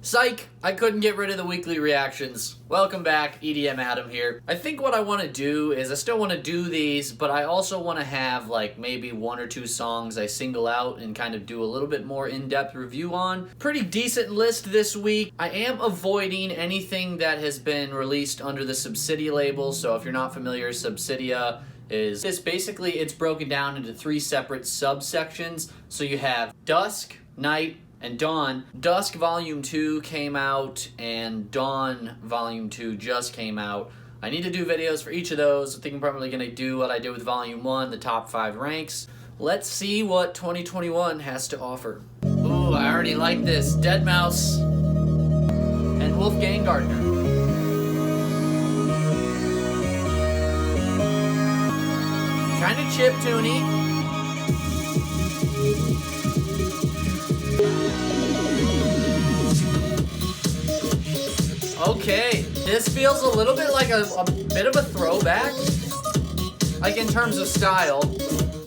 Psych! I couldn't get rid of the weekly reactions. Welcome back, EDM Adam here. I think what I want to do is I still want to do these, but I also want to have like maybe 1 or 2 songs I single out and kind of do a little bit more in-depth review on. Pretty decent list this week. I am avoiding anything that has been released under the Subsidia label, so if you're not familiar, Subsidia is basically, it's broken down into 3 separate subsections. So you have Dusk, Night, and Dawn. Dusk Volume 2 came out, and Dawn Volume 2 just came out. I need to do videos for each of those. I think I'm probably going to do what I did with Volume 1, the top 5 ranks. Let's see what 2021 has to offer. Ooh, I already like this. DEADMAU5 and Wolfgang Gardner. Kind of chiptune-y. Okay, this feels a little bit like a bit of a throwback, like in terms of style.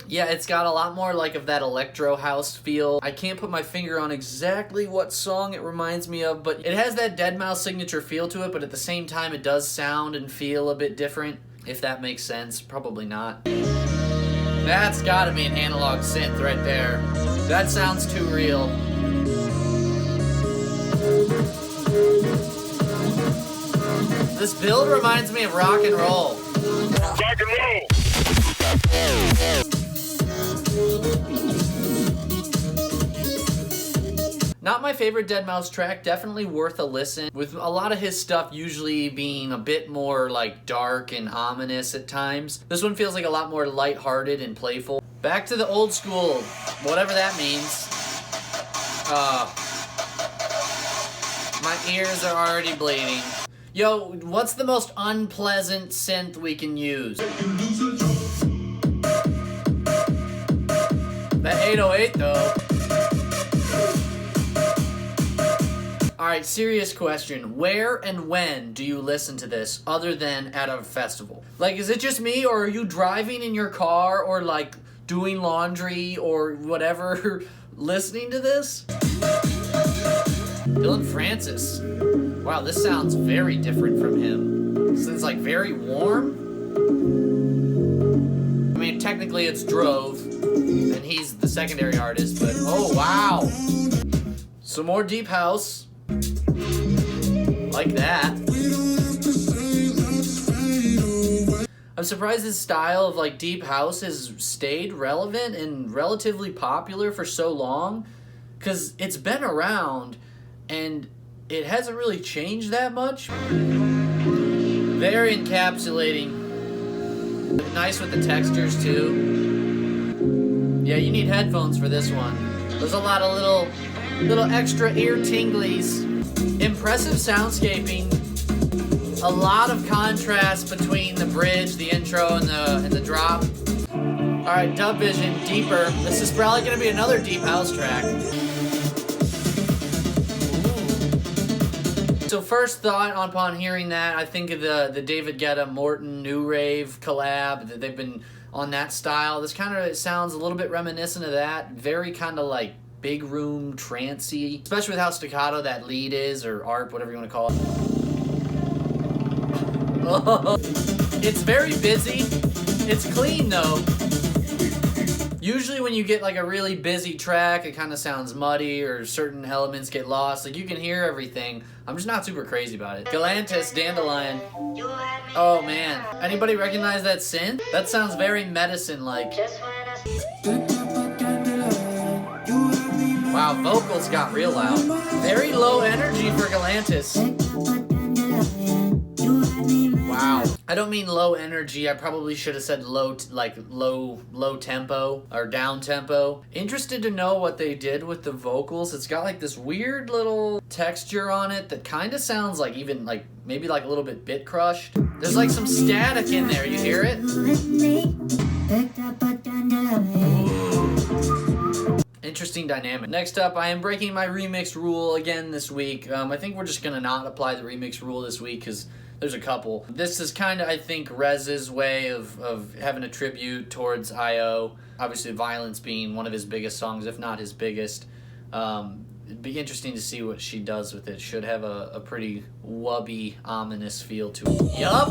Yeah, it's got a lot more like of that electro house feel. I can't put my finger on exactly what song it reminds me of, but it has that DEADMAU5 signature feel to it, but at the same time it does sound and feel a bit different, if that makes sense. Probably not. That's gotta be an analog synth right there. That sounds too real. This build reminds me of rock and roll. Rock and roll. Not my favorite DEADMAU5 track, definitely worth a listen. With a lot of his stuff usually being a bit more like dark and ominous at times, this one feels like a lot more lighthearted and playful. Back to the old school, whatever that means. My ears are already bleeding. Yo, what's the most unpleasant synth we can use? That 808 though. Alright, serious question. Where and when do you listen to this other than at a festival? Like, is it just me, or are you driving in your car or like doing laundry or whatever listening to this? Dylan Francis. Wow, this sounds very different from him. This is like very warm. I mean, technically it's Drove, and he's the secondary artist, but oh wow. Some more deep house. Like that. I'm surprised his style of like deep house has stayed relevant and relatively popular for so long, because it's been around and it hasn't really changed that much. Very encapsulating. Nice with the textures too. Yeah, you need headphones for this one. There's a lot of little extra ear tinglies. Impressive soundscaping. A lot of contrast between the bridge, the intro, and the drop. Alright, Dub Vision, Deeper. This is probably gonna be another deep house track. So first thought upon hearing that, I think of the David Guetta Morton New Rave collab. That they've been on that style. This kind of sounds a little bit reminiscent of that. Very kind of like big room trancey, especially with how staccato that lead is, or ARP, whatever you want to call it. It's very busy. It's clean though. Usually when you get like a really busy track, it kind of sounds muddy or certain elements get lost. Like you can hear everything. I'm just not super crazy about it. Galantis, Dandelion. Oh man. Anybody recognize that synth? That sounds very medicine-like. Wow, vocals got real loud. Very low energy for Galantis. Wow. I don't mean low energy. I probably should have said low tempo or down tempo. Interested to know what they did with the vocals. It's got like this weird little texture on it that kind of sounds like even like maybe like a little bit bit crushed. There's like some static in there. You hear it? Ooh. Interesting dynamic. Next up, I am breaking my remix rule again this week. I think we're just gonna not apply the remix rule this week because there's a couple. This is kind of, I think, REZZ's way of having a tribute towards I.O. Obviously, Violence being one of his biggest songs, if not his biggest. it'd be interesting to see what she does with it. Should have a pretty wubby, ominous feel to it. Yup!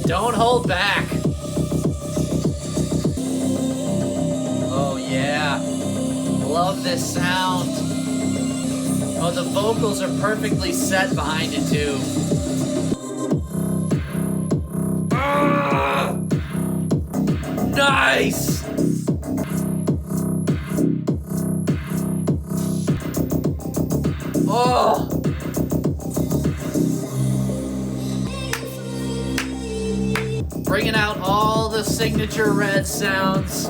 Don't hold back! Oh yeah. Love this sound. Oh, the vocals are perfectly set behind it too. Ah! Nice! Oh! Bringing out all the signature REZZ sounds.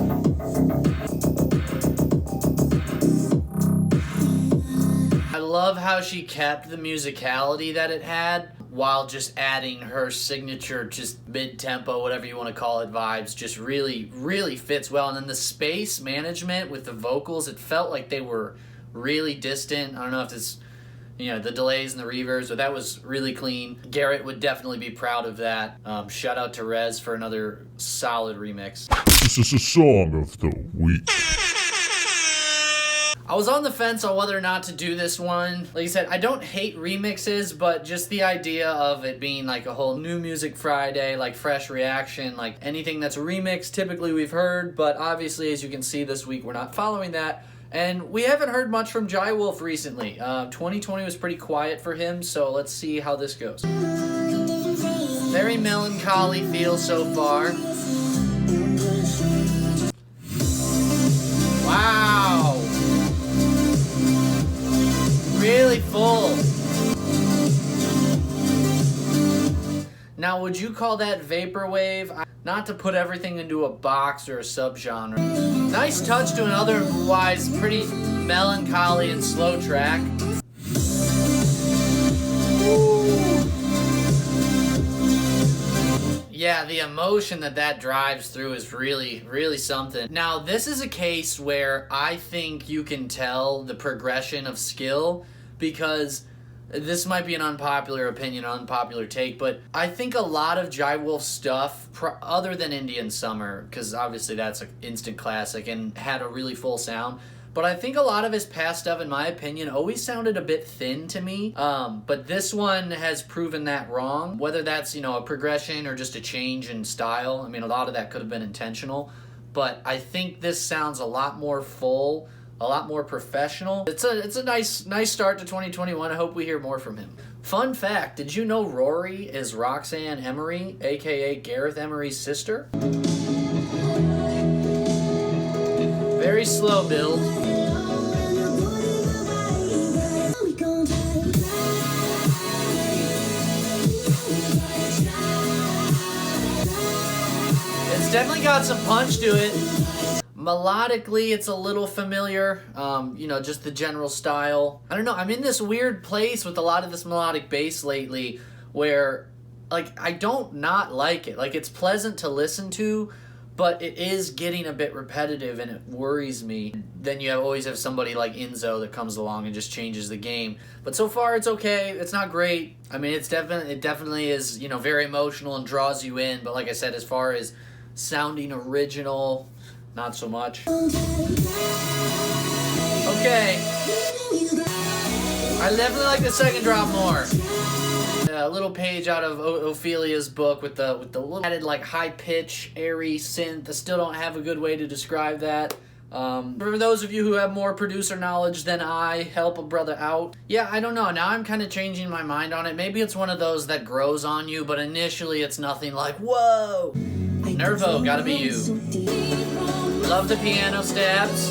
I love how she kept the musicality that it had while just adding her signature, just mid-tempo, whatever you want to call it, vibes. Just really, really fits well. And then the space management with the vocals, it felt like they were really distant. I don't know if it's, you know, the delays and the reverbs, but that was really clean. Garrett would definitely be proud of that. Shout out to REZZ for another solid remix. This is a song of the week. I was on the fence on whether or not to do this one. Like I said, I don't hate remixes, but just the idea of it being like a whole new music Friday, like fresh reaction, like anything that's a remix, typically we've heard, but obviously as you can see this week, we're not following that. And we haven't heard much from Jai Wolf recently. 2020 was pretty quiet for him, so let's see how this goes. Very melancholy feel so far. Wow! Really full. Now, would you call that vaporwave? Not to put everything into a box or a subgenre. Nice touch to an otherwise pretty melancholy and slow track. Yeah, the emotion that drives through is really, really something. Now, this is a case where I think you can tell the progression of skill, because this might be an unpopular opinion, unpopular take, but I think a lot of Jai Wolf stuff, other than Indian Summer, because obviously that's an instant classic and had a really full sound, but I think a lot of his past stuff, in my opinion, always sounded a bit thin to me. But this one has proven that wrong. Whether that's, you know, a progression or just a change in style. I mean, a lot of that could have been intentional. But I think this sounds a lot more full, a lot more professional. It's a nice start to 2021. I hope we hear more from him. Fun fact, did you know Rory is Roxanne Emery, aka Gareth Emery's sister? Very slow build. It's definitely got some punch to it. Melodically, it's a little familiar, you know, just the general style. I don't know, I'm in this weird place with a lot of this melodic bass lately where, like, I don't not like it. Like, it's pleasant to listen to, but it is getting a bit repetitive and it worries me. Then you always have somebody like Enzo that comes along and just changes the game. But so far it's okay. It's not great. I mean, it definitely is, you know, very emotional and draws you in. But like I said, as far as sounding original, not so much. Okay. I definitely like the second drop more. A little page out of Ophelia's book with the little added like high pitch, airy synth. I still don't have a good way to describe that. For those of you who have more producer knowledge than I, help a brother out. Yeah, I don't know. Now I'm kind of changing my mind on it. Maybe it's one of those that grows on you, but initially it's nothing like, whoa! Nervo, gotta be you. Love the piano stabs.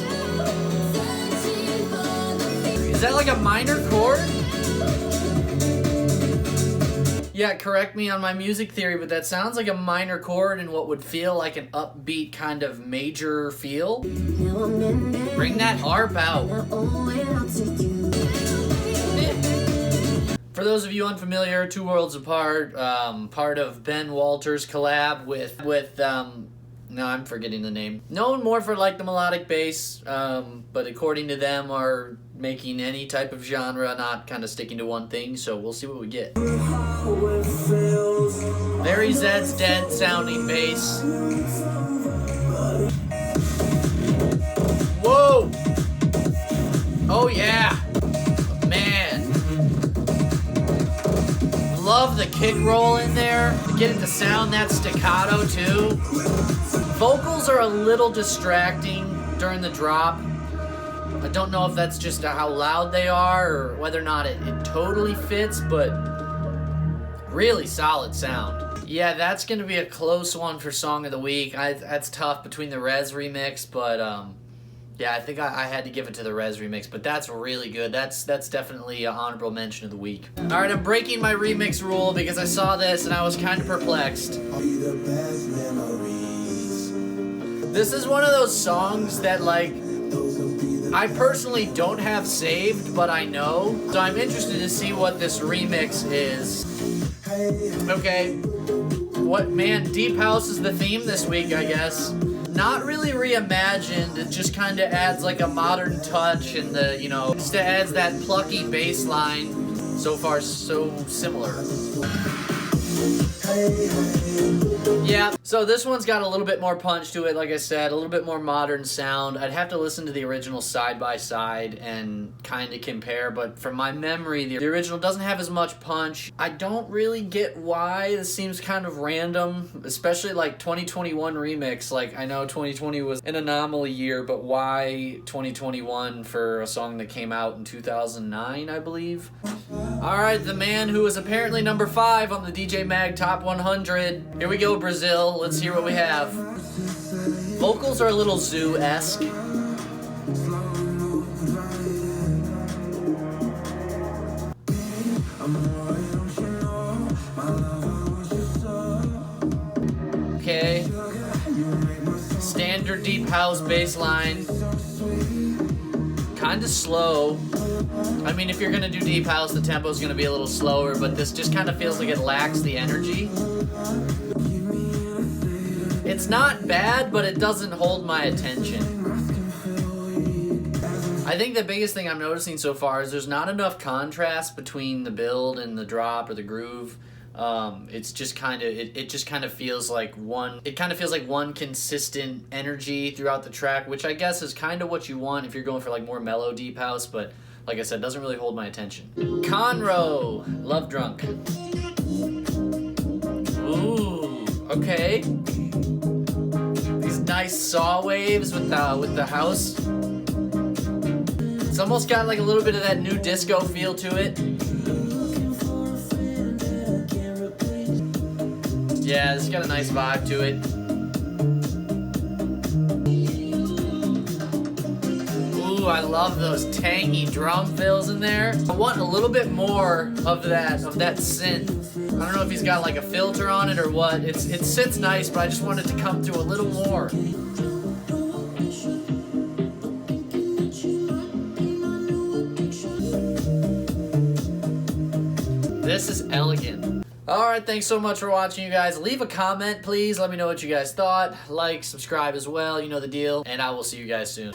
Is that like a minor chord? Yeah, correct me on my music theory, but that sounds like a minor chord in what would feel like an upbeat kind of major feel. Bring that harp out. For those of you unfamiliar, Two Worlds Apart, part of Ben Walters' collab with no, I'm forgetting the name. Known more for like the melodic bass, but according to them are making any type of genre, not kind of sticking to one thing, so we'll see what we get. Very Zed's Dead sounding bass. Whoa! Oh yeah, man. Love the kick roll in there. Get it to sound that staccato too. Vocals are a little distracting during the drop. I don't know if that's just how loud they are or whether or not it totally fits, but really solid sound. Yeah, that's going to be a close one for Song of the Week. That's tough between the REZZ remix, but yeah, I think I had to give it to the REZZ remix, but that's really good. That's definitely an honorable mention of the week. All right, I'm breaking my remix rule because I saw this and I was kind of perplexed. This is one of those songs that, like, I personally don't have saved, but I know. So I'm interested to see what this remix is. Okay. What, man, Deep House is the theme this week, I guess. Not really reimagined, it just kind of adds like a modern touch and the, you know, just adds that plucky bass line. So far, so similar. Yeah, so this one's got a little bit more punch to it, like I said, a little bit more modern sound. I'd have to listen to the original side by side and kind of compare, but from my memory, the original doesn't have as much punch. I don't really get why this seems kind of random, especially like 2021 remix. Like, I know 2020 was an anomaly year, but why 2021 for a song that came out in 2009, I believe? Alright, the man who is apparently number 5 on the DJ Mag Top 100. Here we go, Brazil. Let's hear what we have. Vocals are a little zoo-esque. Okay. Standard deep house bass line. Kind of slow. I mean, if you're gonna do deep house, the tempo's gonna be a little slower, but this just kind of feels like it lacks the energy. It's not bad, but it doesn't hold my attention. I think the biggest thing I'm noticing so far is there's not enough contrast between the build and the drop or the groove. It's just kind of, it just kind of feels like one consistent energy throughout the track, which I guess is kind of what you want if you're going for like more mellow deep house, but like I said, doesn't really hold my attention. Conroe, Love Drunk. Ooh, okay. These nice saw waves with the house. It's almost got like a little bit of that new disco feel to it. Yeah, it's got a nice vibe to it. Ooh, I love those tangy drum fills in there. I want a little bit more of that synth. I don't know if he's got like a filter on it or what. It sits nice, but I just want it to come through a little more. This is elegant. Alright, thanks so much for watching, you guys. Leave a comment, please. Let me know what you guys thought. Like, subscribe as well. You know the deal. And I will see you guys soon.